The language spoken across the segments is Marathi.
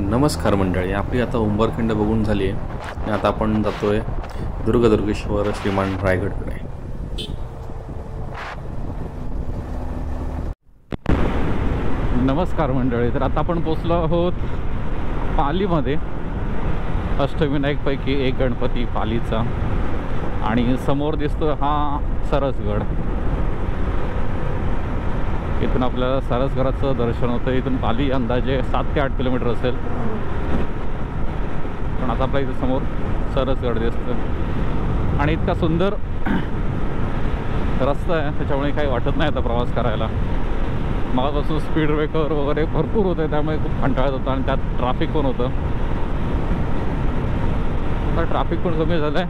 नमस्कार मंडळी, आपली आता उंबरखंड बघून झाली आहे आणि आता आपण जातोय दुर्गेश्वर श्रीमान रायगडकडे. नमस्कार मंडळी, तर आता आपण पोचलो आहोत पालीमध्ये. अष्टविनायकपैकी एक गणपती पालीचा, आणि समोर दिसतो हा सरसगड. इथून आपल्याला सरसगडाचं दर्शन होतं. इथून पाली अंदाजे 7 ते 8 किलोमीटर असेल, पण आता आपल्या इथे समोर सरसगड दिसतं आणि इतका सुंदर रस्ता आहे त्याच्यामुळे काही वाटत नाही आता प्रवास करायला. मगापासून स्पीड ब्रेकर वगैरे भरपूर होते, त्यामुळे खूप कंटाळत होतं आणि त्यात ट्रॅफिक पण होतं. आता ट्रॅफिक पण कमी झालं आहे,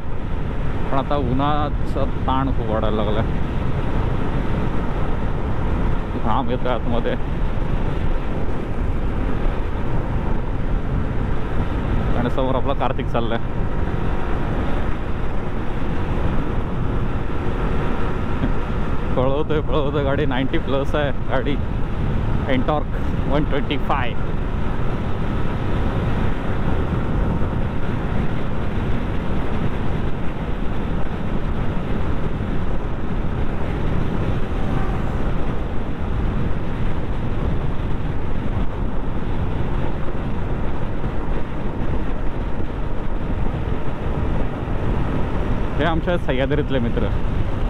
पण आता उन्हाचा ताण खूप वाढायला लागला आहे. घाम येतो आतमध्ये. आणि समोर आपला कार्तिक चाललाय. पळवतोय गाडी. 90+ आहे गाडी. एंटॉर्क 125. हे आमच्या सह्याद्रीतले मित्र,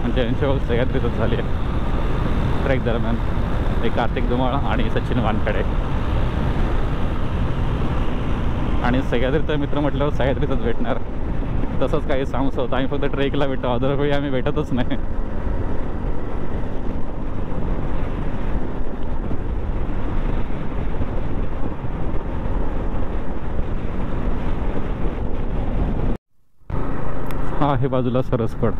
म्हणजे यांची ओळख सह्याद्रीतच झाली आहे ट्रेक दरम्यान. एक कार्तिक धुमाळ आणि सचिन वानखडे. आणि सह्याद्रीचा मित्र म्हटल्यावर सह्याद्रीतच भेटणार, तसंच काही सांगूच होतं. आम्ही फक्त ट्रेकला भेटतो, अदर वेळी आम्ही भेटतच नाही. हा आहे बाजूला सरसगड.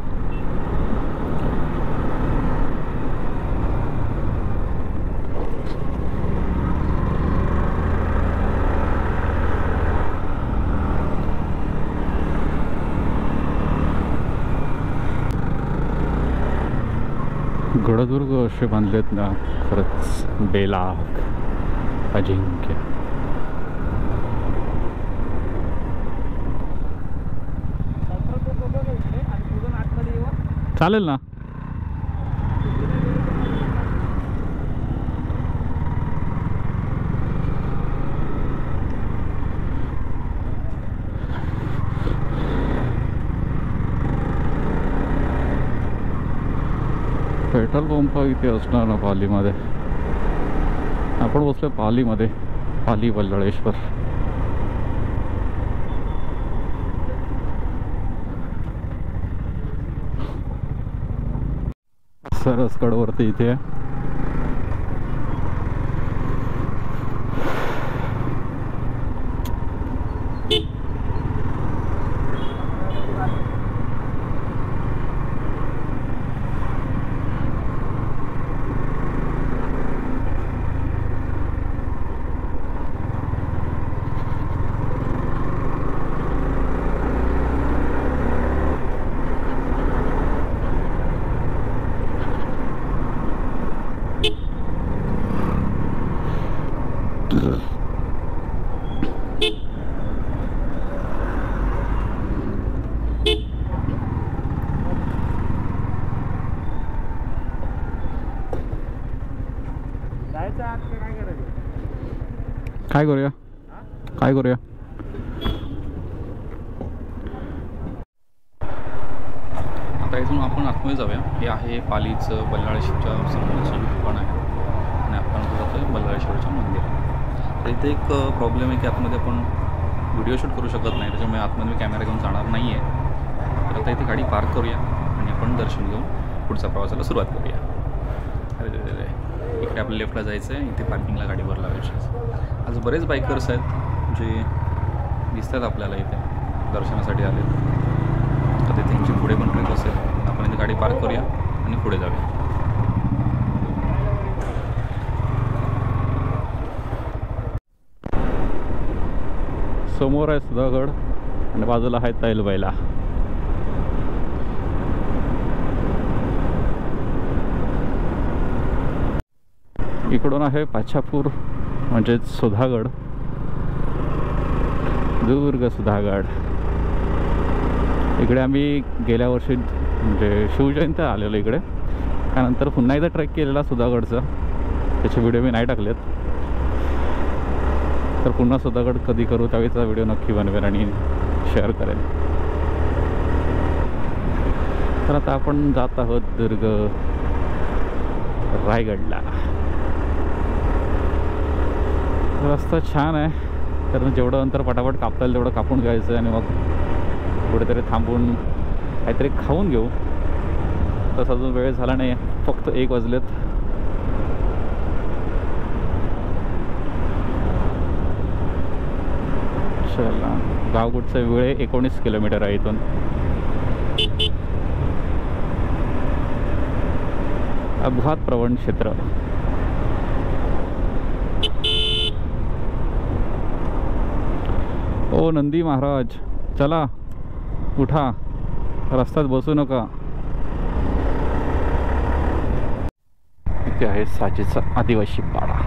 गडदुर्ग असे बांधलेत ना, खरंच बेलाग, अजिंक्य. चालेल ना. पेट्रोल पंप इथे असणार ना पालीमध्ये. आपण बसलो पालीमध्ये, पाली बल्लाळेश्वर. सरसगडवरती इथे काय करूया. आता इथून आपण आतमध्ये जाऊया. हे आहे पालीचं बल्लाळेश्वरच्या समोरचं दुकान आहे आणि आपण जातोय बल्लाळेश्वरच्या मंदिरात. तर इथे एक प्रॉब्लेम आहे की आतमध्ये आपण व्हिडिओ शूट करू शकत नाही, त्याच्यामुळे आतमध्ये मी कॅमेरा घेऊन जाणार नाही आहे. तर आता इथे गाडी पार्क करूया आणि आपण दर्शन घेऊन पुढच्या प्रवासाला सुरुवात करूया. अरे इकडे आपल्या लेफ्टला जायचं आहे, इथे पार्किंगला गाडीवर लावायची. आज बरेच बायकर्स आहेत जे दिसतात आपल्याला इथे दर्शनासाठी आले. तर ते त्यांची पुढे पण ट्रेक असेल. आपण इथे गाडी पार्क करूया आणि पुढे जाऊया. समोर आहे सुधागड आणि बाजूला आहे तैलबैला. इकडून आहे पाछापूर म्हणजेच सुधागड. दुर्ग सुधागड. इकडे आम्ही गेल्या वर्षी म्हणजे शिवजयंती आलेलो इकडे. त्यानंतर पुन्हा एकदा ट्रेक केलेला सुधागडचा, त्याचे व्हिडिओ मी नाही टाकलेत. तर पुन्हा सुधागड कधी करू त्यावेळेचा व्हिडिओ नक्की बनवेल आणि शेअर करेन. तर आता आपण जात आहोत दुर्ग रायगडला. रस्ता छान आहे, तर जेवढं अंतर पटापट कापता येईल तेवढं कापून घ्यायचं आणि मग कुठेतरी थांबून काहीतरी खाऊन घेऊ. तसा अजून वेळ झाला नाही, फक्त 1 वाजलेत. चला, गावकुटचा वेळ 19 किलोमीटर आहे इथून. अपघात प्रवण क्षेत्र. ओ नंदी महाराज, चला उठा, रस्त्यात बसू नका. इथे आहे साजेचा आदिवासी पाडा.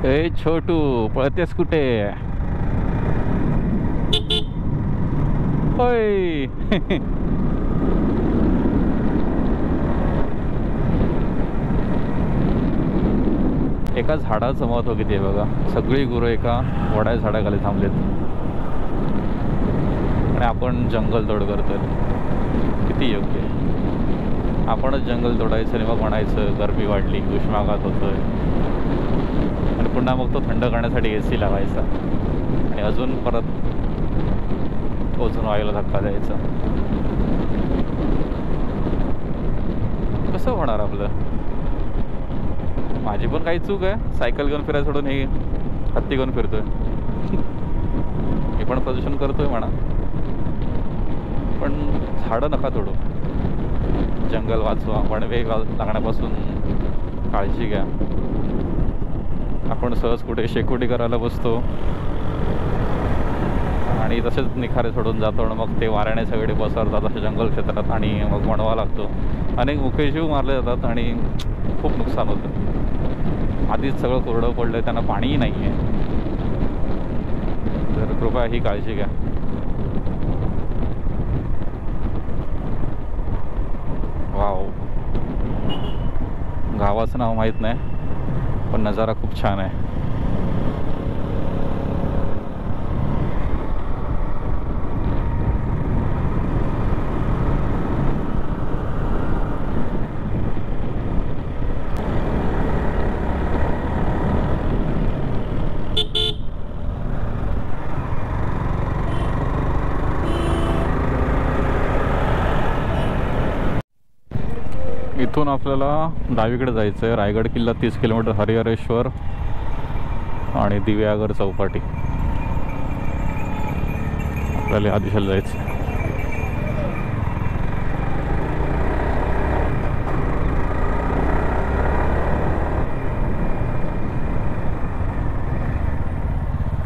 ए छोटू, पळतेस कुठे? होय. एका झाडाचं महत्व किती आहे बघा. सगळी गुरं एका वड्या झाडाखाली थांबलेत आणि आपण जंगल तोड करतोय. किती योग्य आहे. आपणच जंगल तोडायचं आणि मग म्हणायचं गरमी वाढली, उष्माघात होतोय, आणि पुन्हा मग तो थंड करण्यासाठी AC लावायचा आणि अजून परत ओझोन वायूला धक्का द्यायचा. कसं होणार आपलं? माझी पण काही चूक आहे. सायकल घेऊन फिरायला सोडून हे हत्ती घेऊन फिरतोय. मी पण प्रदूषण करतोय म्हणा, पण झाडं नका तोडू. जंगल वाचवा, वणवे लागण्यापासून काळजी घ्या. आपण सहज कुठे शेकोटी करायला बसतो आणि तसेच निखारे सोडून जातो आणि मग ते वाऱ्याने सगळे पसरतात अशा जंगल क्षेत्रात आणि मग वणवा लागतो. अनेक मुके जीव मारले जातात आणि खूप नुकसान होतं. आधीच सगळं कोरडं पडलं, त्यांना पाणीही नाही आहे. तर कृपया ही काळजी घ्या. वाव, गावाचं नाव माहीत नाही पण नजारा खूप छान आहे. इथून आपल्याला डावीकडे जायचं आहे. रायगड किल्ला 30 किलोमीटर, हरिहरेश्वर आणि दिव्यागर चौपाटी. आपल्याला या दिशेला जायचं.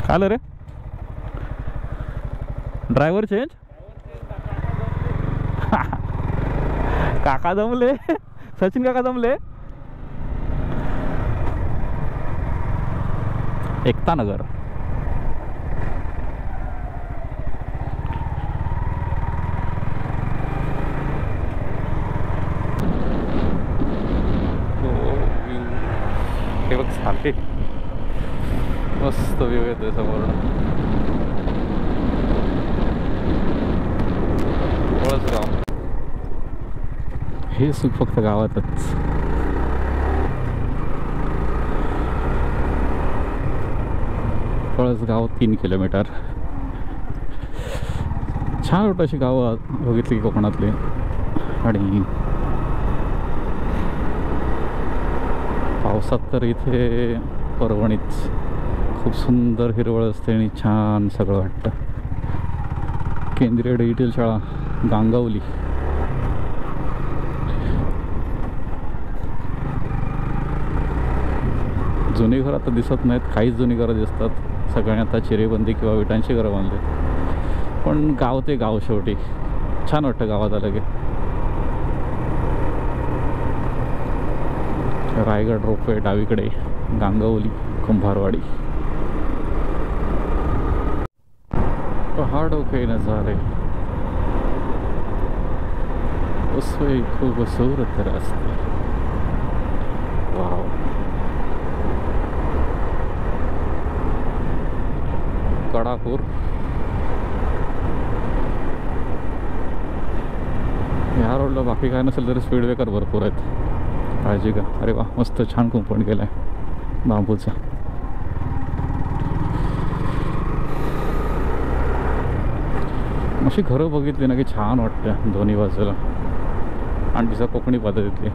काय आलं रे? Driver change? काका दमले, सचिन काका दमले. एकता नगर. हे बघ सारखे मस्त व्ह्यू येतोय समोर. गाव हे सुख फक्त गावातच. पळसगाव 3 किलोमीटर. छान वाटतं अशी गावं बघितली कोकणातली. आणि पावसात तर इथे परभणीत खूप सुंदर हिरवळ असते आणि छान सगळं वाटतं. केंद्रीय डिजिटल शाळा गांगावली. जुनी घरं आता दिसत नाहीत, काहीच जुनी घरं दिसतात. सगळ्यांनी आता चिरेबंदी किंवा विटांची घरं बांधली. पण गाव ते गाव शेवटी छान वाटतं गावात आलं की. रायगड रोपवे डावीकडे, गांगवली, कुंभारवाडी. पहाड़ों के नज़ारे, उसमें खूबसूरत रास्ते. वाव. कडापूर. या रोडला बाकी काय नसेल तरी स्पीड ब्रेकर भरपूर आहेत, काळजी का. अरे वा, मस्त छान कुंपण केलं आहे बांबूचा. अशी घरं बघितली ना की छान वाटतं दोन्ही बाजूला, आणि तिचा कोकणी पद्धतीतली.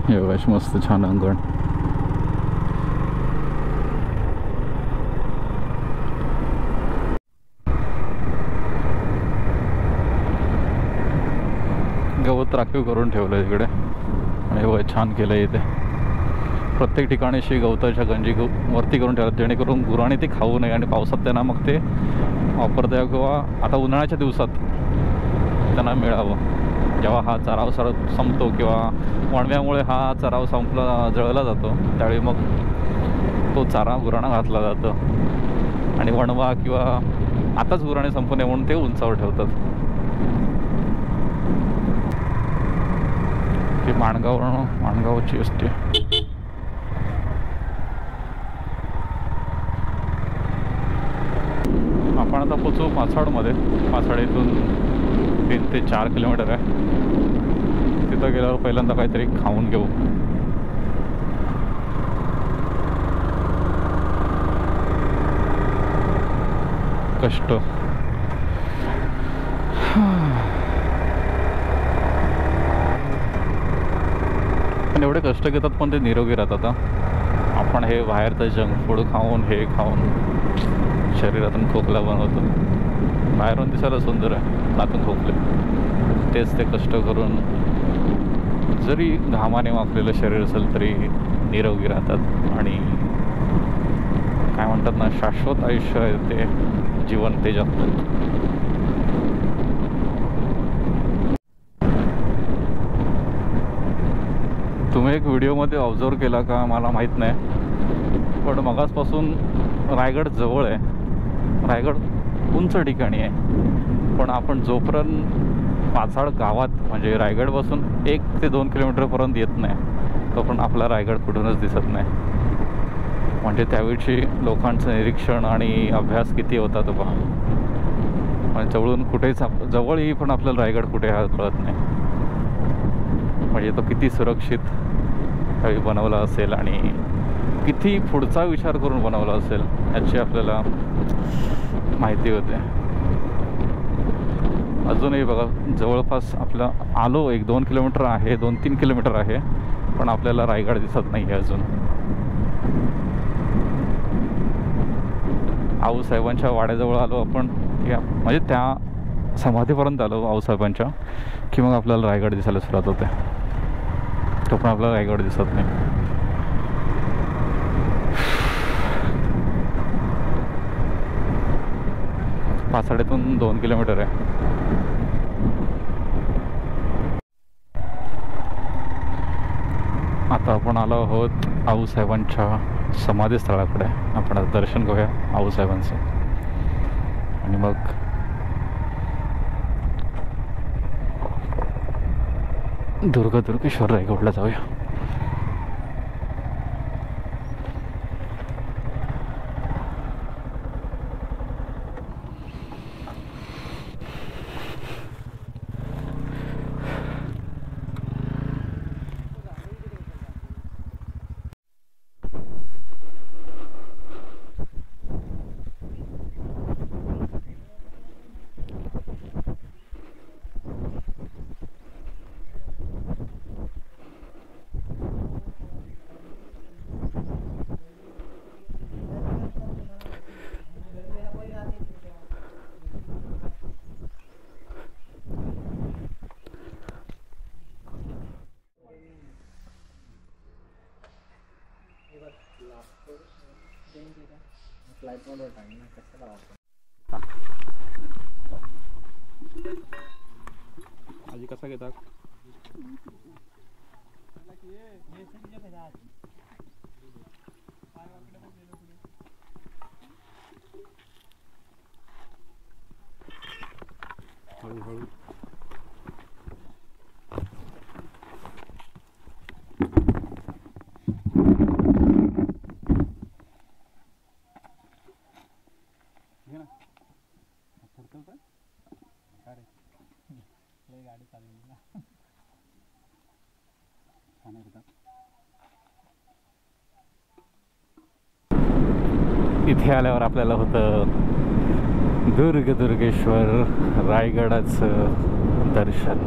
हे बघा मस्त छान अंगण. गवत राखीव करून ठेवलं इकडे, आणि हे बघा छान केलं इथे. प्रत्येक ठिकाणी अशी गवताच्या गंजी वरती करून ठेवतात, जेणेकरून गुरांनी ती खाऊ नये आणि पावसात त्यांना मग ते वापरता यावं, किंवा आता उन्हाळ्याच्या दिवसात त्यांना मिळावं. जेव्हा हा चराव संपतो किंवा वणव्यामुळे हा चराव जळला जातो, त्यावेळी मग तो चारा गुरांना घातला जातो. आणि वणवा किंवा आताच गुरांनी संपू नये म्हणून ते उंचावर ठेवतात. ती माणगावची असते. आपण आता पोचू मासाडमध्ये. मासाड इथून 3 ते 4 किलोमीटर आहे. तिथं गेल्यावर पहिल्यांदा काहीतरी खाऊन घेऊ. कष्ट. पण एवढे कष्ट घेतात पण ते निरोगी राहतात. आपण हे बाहेरचं जंक फूड खाऊन, हे खाऊन शरीरातून खोकला बनवतो. बाहेरून दिसायला सुंदर आहे, आतून खोकले. तेच ते कष्ट करून जरी घामाने वापरलेलं शरीर असेल तरी निरोगी राहतात. आणि काय म्हणतात ना, शाश्वत आयुष्य आहे ते, जीवन ते जगतात. तुम्ही एक व्हिडिओमध्ये ऑब्झर्व केला का मला माहीत नाही, पण मगासपासून रायगड जवळ आहे. रायगड उंच ठिकाणी आहे, पण आपण जोपर्यंत मासाड गावात म्हणजे रायगडपासून 1 ते 2 किलोमीटरपर्यंत येत नाही तोपर्यंत आपला रायगड कुठूनच दिसत नाही. म्हणजे त्यावेळची लोकांचं निरीक्षण आणि अभ्यास किती होता तो पहा. म्हणजे जवळून कुठेच जवळही पण आपल्याला रायगड कुठे हा कळत नाही. म्हणजे तो किती सुरक्षित त्यावेळी बनवला असेल आणि किती पुढचा विचार करून बनवला असेल याची आपल्याला माहिती होते. अजूनही बघा जवळपास आपलं आलो 1-2 किलोमीटर आहे, 2-3 किलोमीटर आहे, पण आपल्याला रायगड दिसत नाही आहे अजून. आऊसाहेबांच्या वाड्याजवळ आलो आपण, म्हणजे त्या समाधीपर्यंत आलो आऊसाहेबांच्या, की मग आपल्याला रायगड दिसायला सुरुवात होते. तो पण आपल्याला रायगड दिसत नाही. पाचाड्यातून 2 किलोमीटर आहे. आता आपण आलो आहोत आऊसाहेबांच्या समाधीस्थळाकडे. आपण आता दर्शन घेऊया आऊसाहेबांचं आणि मग दुर्गेश्वर रायगडला जाऊया. आजी कसा घेतात? हळूहळू घे ना. थरथरतं का रे? लय गाडी चालली ना. छान आहे. इथे आल्यावर आपल्याला होतं दुर्गेश्वर रायगडाचं दर्शन.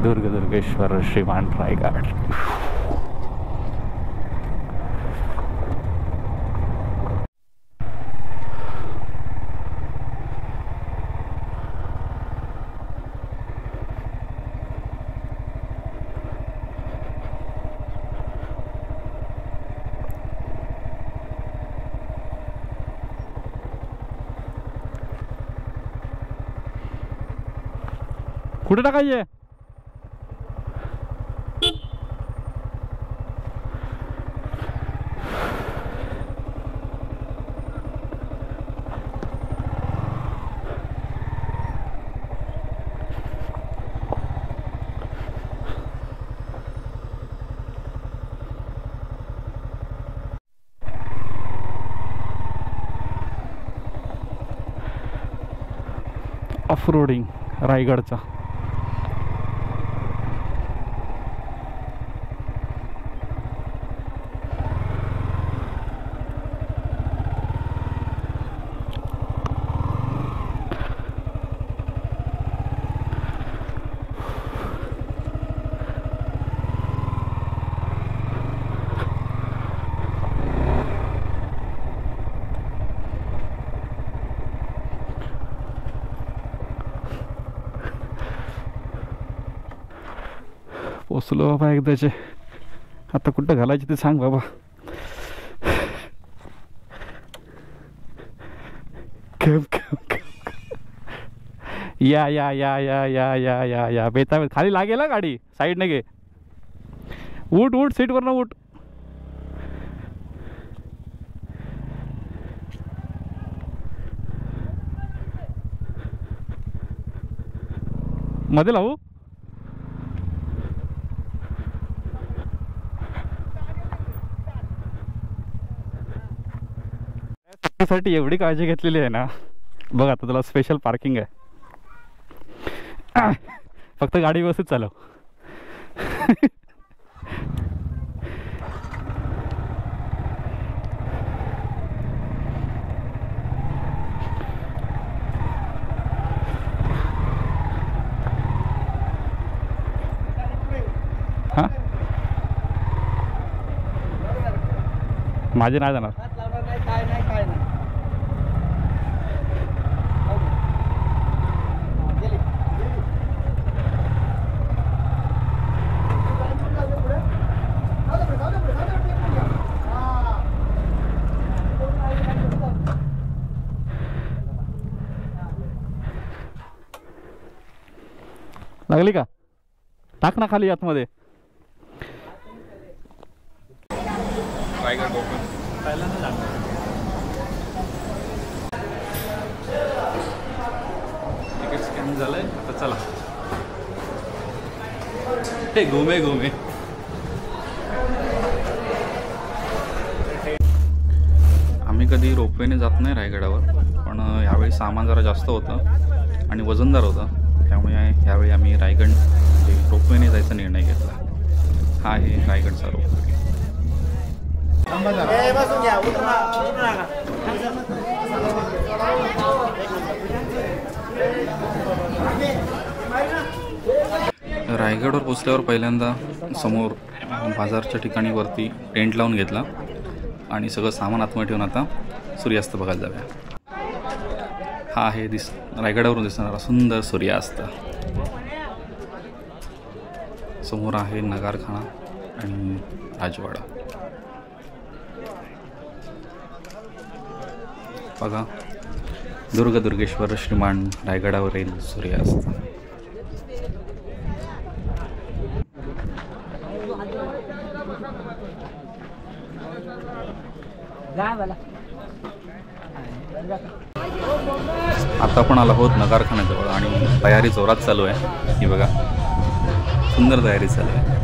दुर्गेश्वर श्रीमान रायगड. कुठे टाकायचे? ऑफरोडिंग रायगडचा. पोचलो बाबा एकदाचे. आता कुठं घालायचे ते सांग बाबा. या या या या या या या या बेता खाली लागेल ना गाडी. साईडने घे. उठ उठ सीटवरनं उठ. मध्ये लावू. साठी एवढी काळजी घेतलेली आहे ना. बघ आता तुला स्पेशल पार्किंग आहे. फक्त गाडी व्यवस्थित चालव. हा माझे नाही जाणार. लागली का? टाक ना खाली आतमध्ये. रायगड ओपन पहिल्यांदा तिकीट स्कॅन झालंय. आता चला ते घुमे घुमे. आम्ही कधी रोपवेने जात नाही रायगडावर, पण यावेळी सामान जरा जास्त होतं आणि वजनदार होतं. त्यामुळे यावेळी आम्ही रायगड रोपवेने जायचा निर्णय घेतला. हा आहे रायगडचा रोपवे. रायगडवर पोचल्यावर पहिल्यांदा समोर बाजारच्या ठिकाणी वरती टेंट लावून घेतला आणि सगळं सामान आतमध्ये ठेवून आता सूर्यास्त बघायला जाऊया. हा आहे रायगडावरून दिसणारा सुंदर सूर्यास्त. समोर आहे नगारखाना आणि राजवाडा बघा. दुर्गेश्वर श्रीमान रायगडावरील सूर्यास्त. आता आपण आलो आहोत नगारखान्याजवळ आणि तयारी जोरात चालू आहे. ही बघा सुंदर तयारी चालू आहे.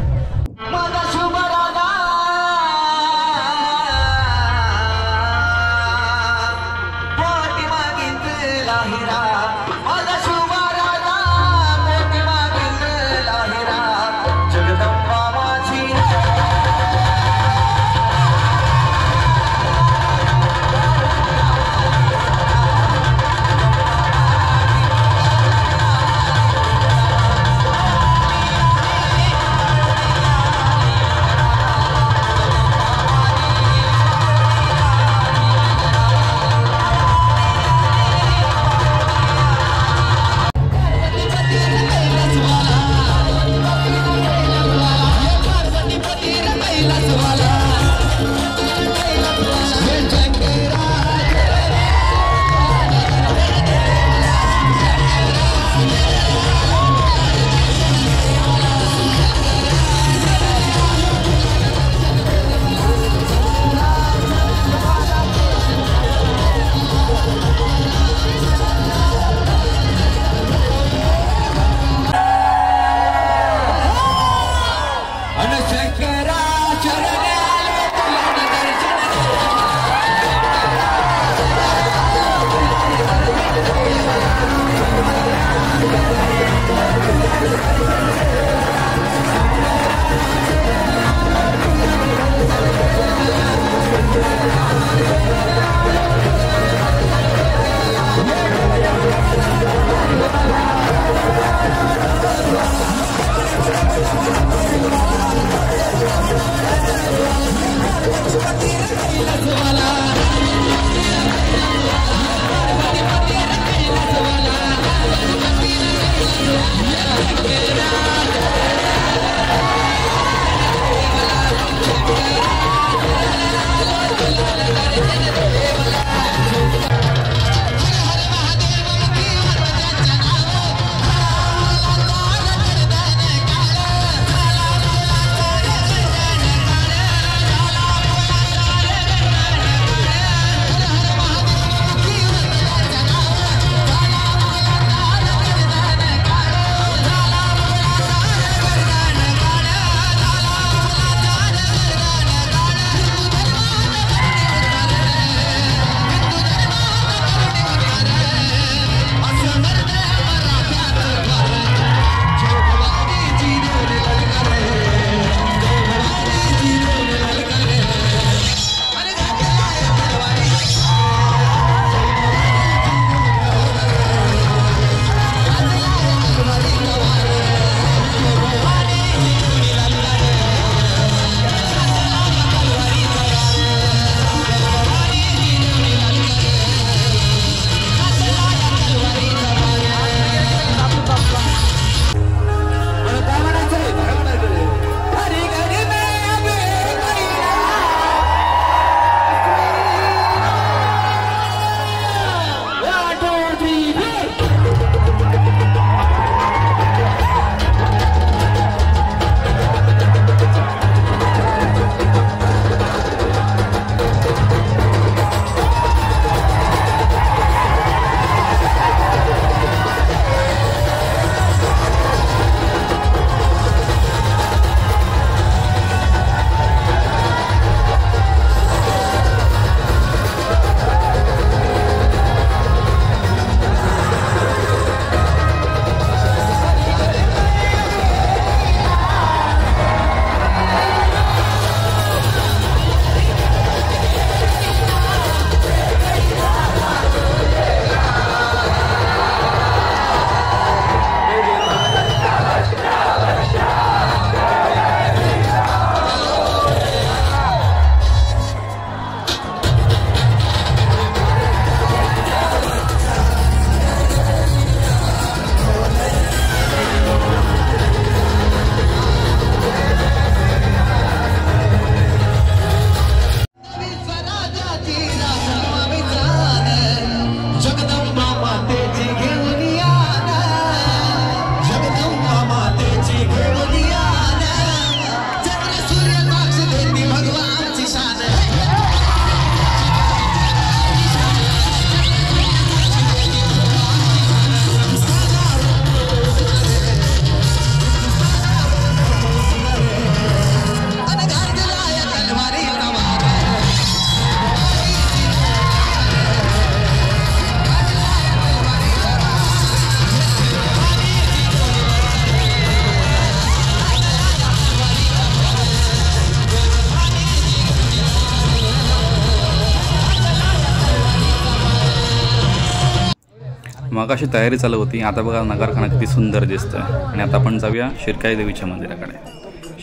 मग अशी तयारी चालू होती. आता बघा नगारखाना किती सुंदर दिसतोय. आणि आता आपण जाऊया शिरकाई देवीच्या मंदिराकडे.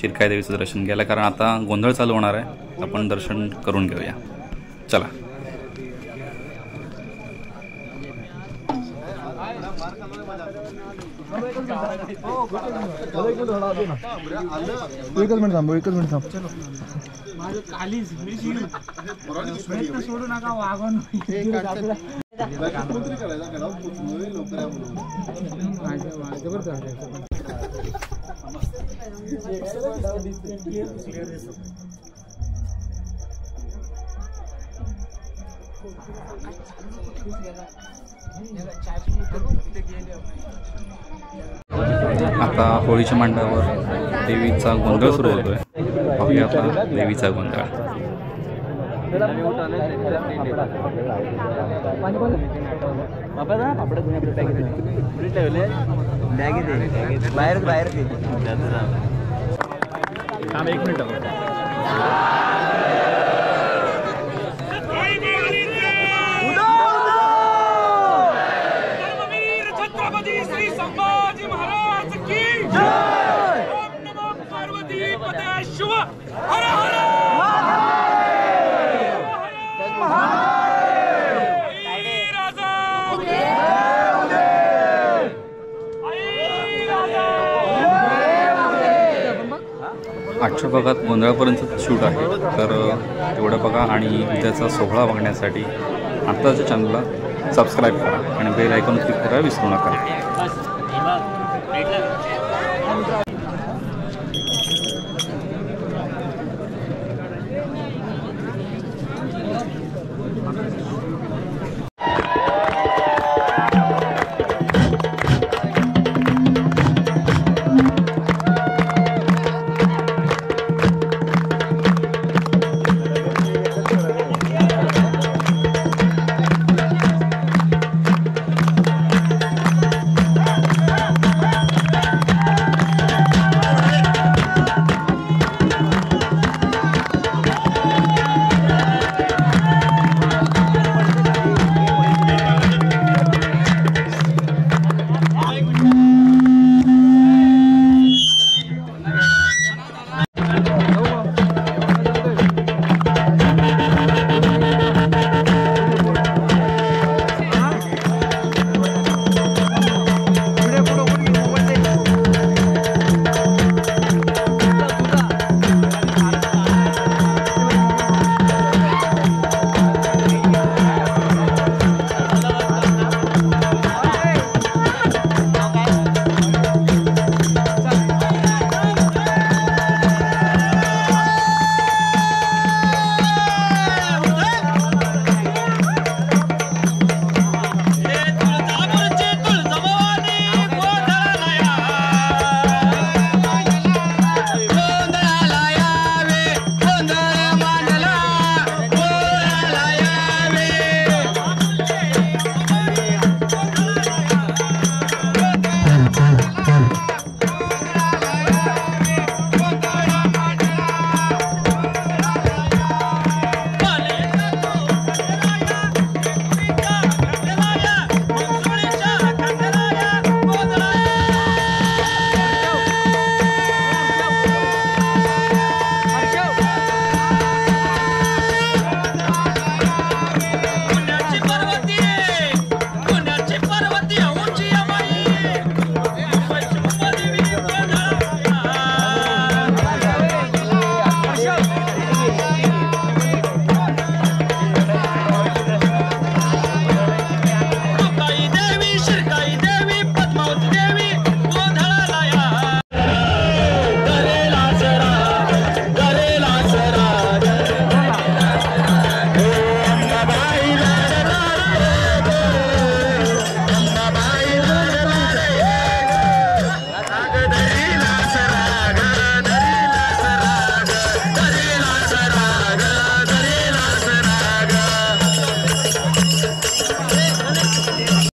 शिरकाई देवीचं दर्शन घ्यायला, कारण आता गोंधळ चालू होणार आहे. आपण दर्शन करून घेऊया. चला. एकच मिनिट थांब. सोडू नका वागून आता होळीच्या मांडावर देवीचा गोंधळ सुरू होतोय. पाहूया आता देवीचा गोंधळ. बाहेर एक मिनिट. आजच्या भागात गोंधळापर्यंत शूट आहे, तर तेवढं बघा. आणि उद्याचा सोहळा बघण्यासाठी आत्ताच्या चॅनलला सबस्क्राईब करा आणि बेल आयकॉन क्लिक करायला विसरू नका.